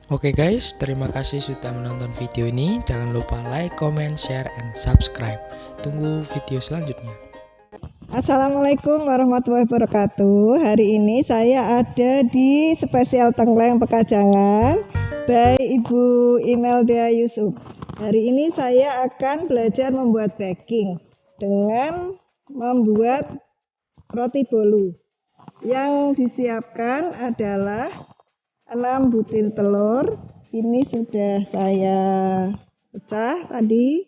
Oke guys, terima kasih sudah menonton video ini. Jangan lupa like, comment, share, and subscribe. Tunggu video selanjutnya. Assalamualaikum warahmatullahi wabarakatuh. Hari ini saya ada di Spesial Tengkleng Pekajangan by Ibu Imelda Yusuf. Hari ini saya akan belajar membuat baking dengan membuat roti bolu. Yang disiapkan adalah 6 butir telur. Ini sudah saya pecah tadi,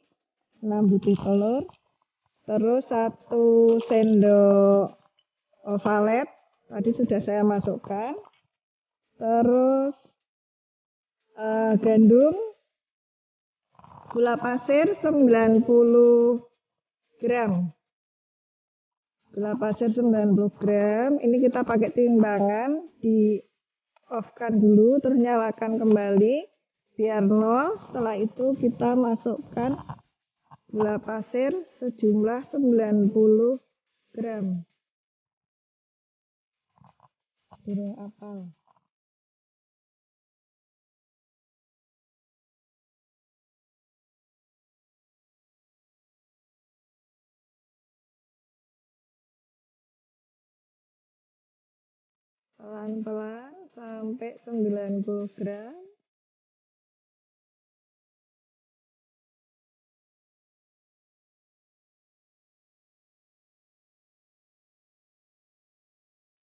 6 butir telur. Terus 1 sendok valet tadi sudah saya masukkan. Terus gandum, gula pasir 90 gram. Gula pasir 90 gram. Ini kita pakai timbangan, di off-kan dulu, terus nyalakan kembali biar 0. Setelah itu kita masukkan gula pasir sejumlah 90 gram. Burung apel. Pelan-pelan sampai 90 gram.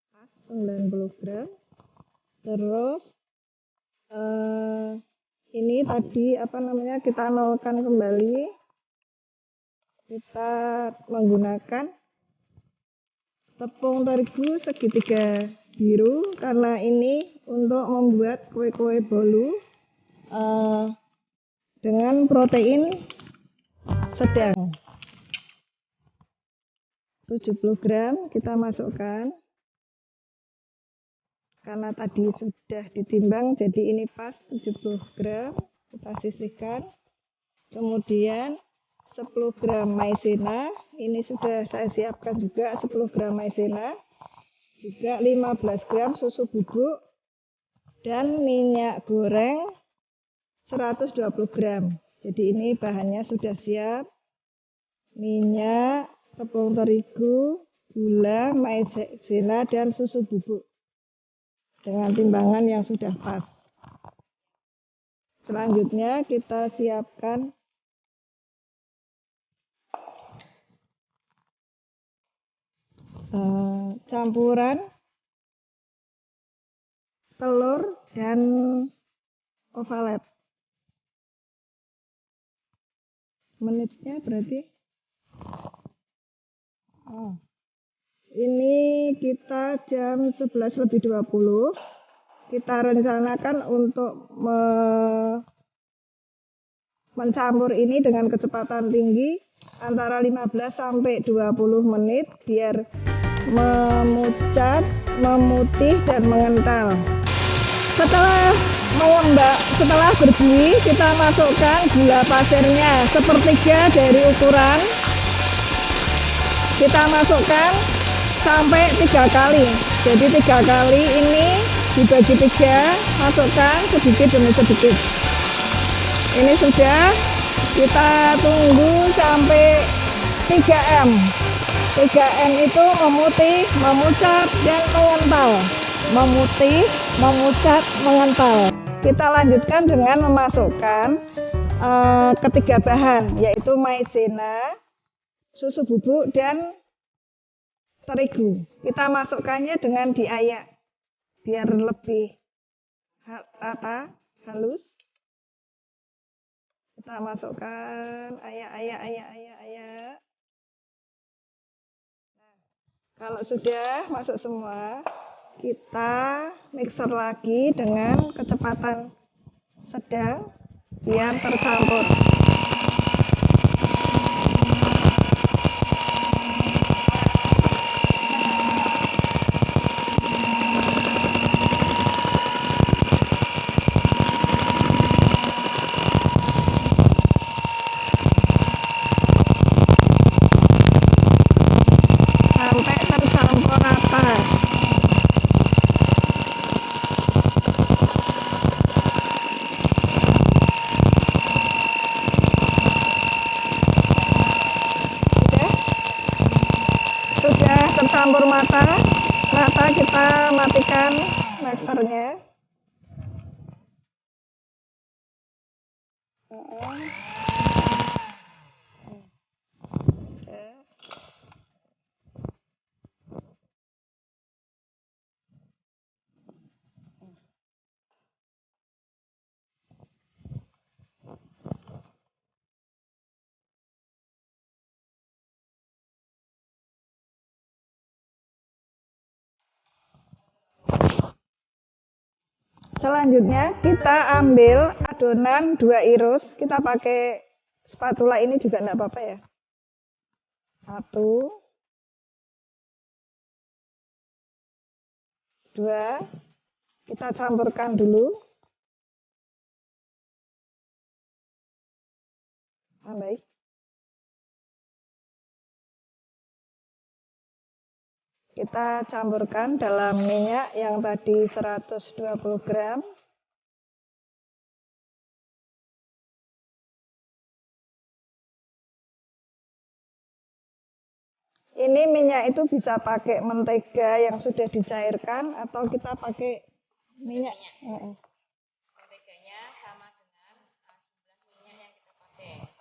Pas 90 gram. Terus ini tadi kita nolkan kembali. Kita menggunakan tepung terigu segitiga biru karena ini untuk membuat kue-kue bolu dengan protein sedang. 70 gram kita masukkan. Karena tadi sudah ditimbang, jadi ini pas 70 gram. Kita sisihkan. Kemudian 10 gram maizena. Ini sudah saya siapkan juga 10 gram maizena. Juga 15 gram susu bubuk. Dan minyak goreng 120 gram. Jadi ini bahannya sudah siap. Minyak, tepung terigu, gula, maizena, dan susu bubuk. Dengan timbangan yang sudah pas. Selanjutnya kita siapkan campuran telur dan ovalet. Menitnya berarti ini kita jam 11:20. Kita rencanakan untuk mencampur ini dengan kecepatan tinggi antara 15 sampai 20 menit biar memucat, memutih, dan mengental. Setelah berbuih, kita masukkan gula pasirnya sepertiga dari ukuran. Kita masukkan sampai 3 kali. Jadi 3 kali ini dibagi 3, masukkan sedikit demi sedikit. Ini sudah, kita tunggu sampai 3M. 3M itu memutih, memucat, dan mengental. Memutih, memucat, mengental. Kita lanjutkan dengan memasukkan ketiga bahan, yaitu maizena, susu bubuk, dan terigu. Kita masukkannya dengan diayak biar lebih rata, halus. Kita masukkan, ayak. Nah, kalau sudah masuk semua, kita mixer lagi dengan kecepatan sedang biar tercampur. Sampai tercampur rata. keluarnya. Sudah. Selanjutnya kita ambil adonan 2 iris. Kita pakai spatula ini juga enggak apa-apa ya. 1, 2. Kita campurkan dulu. Tambahin. Kita campurkan dalam minyak yang tadi 120 gram. Ini minyak itu bisa pakai mentega yang sudah dicairkan atau kita pakai minyak. Menteganya sama dengan jumlah minyak yang kita pakai.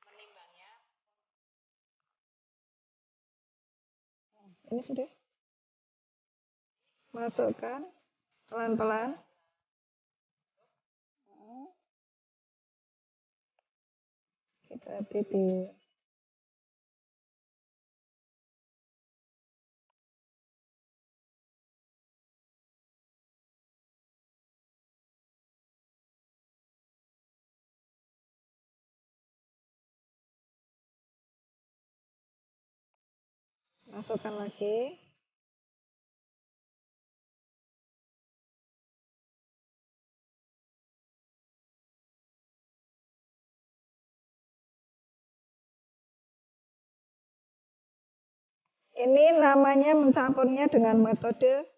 Menimbangnya. Ini sudah. Masukkan pelan-pelan. Kita titik. Masukkan lagi. Ini namanya mencampurnya dengan metode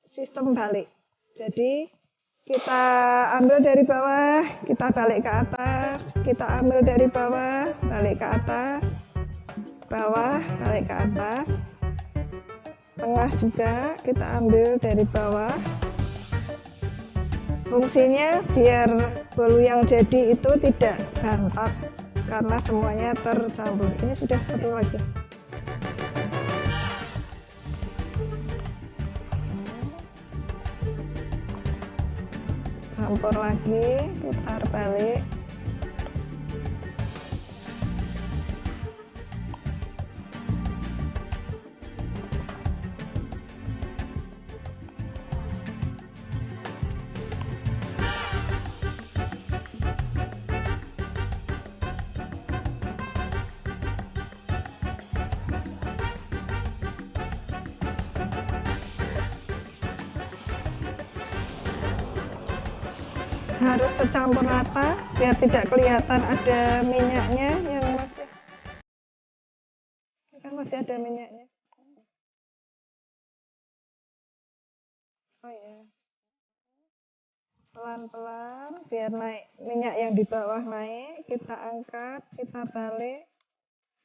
sistem balik. Jadi kita ambil dari bawah, kita balik ke atas, kita ambil dari bawah, balik ke atas, bawah, balik ke atas, tengah juga kita ambil dari bawah. Fungsinya biar bolu yang jadi itu tidak bantat karena semuanya tercampur. Ini sudah satu lagi. Campur lagi, putar balik. Harus tercampur rata biar tidak kelihatan ada minyaknya yang masih ada minyaknya. Oh ya, pelan-pelan biar naik minyak yang di bawah naik, kita angkat, kita balik,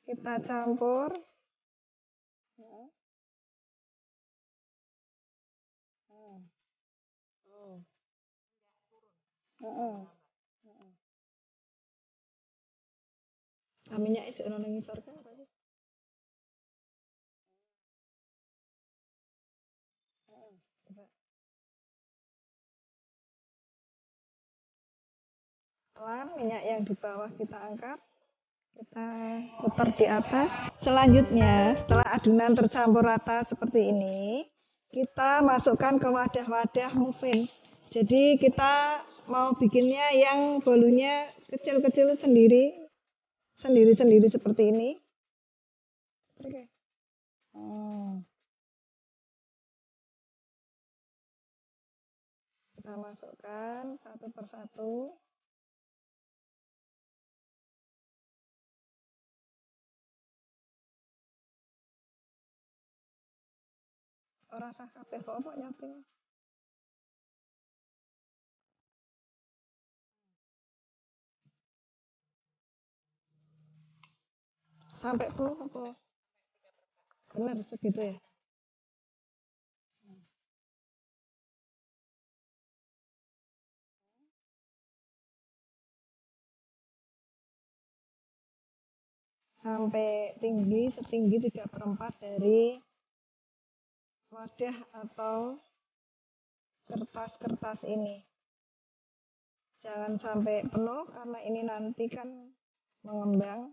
kita campur. Minyak isi ono nang ngisor kan apa sih? Coba. Pelan minyak yang di bawah kita angkat, kita putar di atas. Selanjutnya, setelah adonan tercampur rata seperti ini, kita masukkan ke wadah-wadah muffin. Jadi kita mau bikinnya yang bolunya kecil-kecil sendiri, sendiri-sendiri seperti ini. Oke. Kita masukkan satu persatu. Ora sah kabeh kok apa nyating. Sampai puluh apa? Benar segitu ya? sampai tinggi setinggi 3/4 dari wadah atau kertas-kertas ini. Jangan sampai penuh karena ini nanti kan mengembang.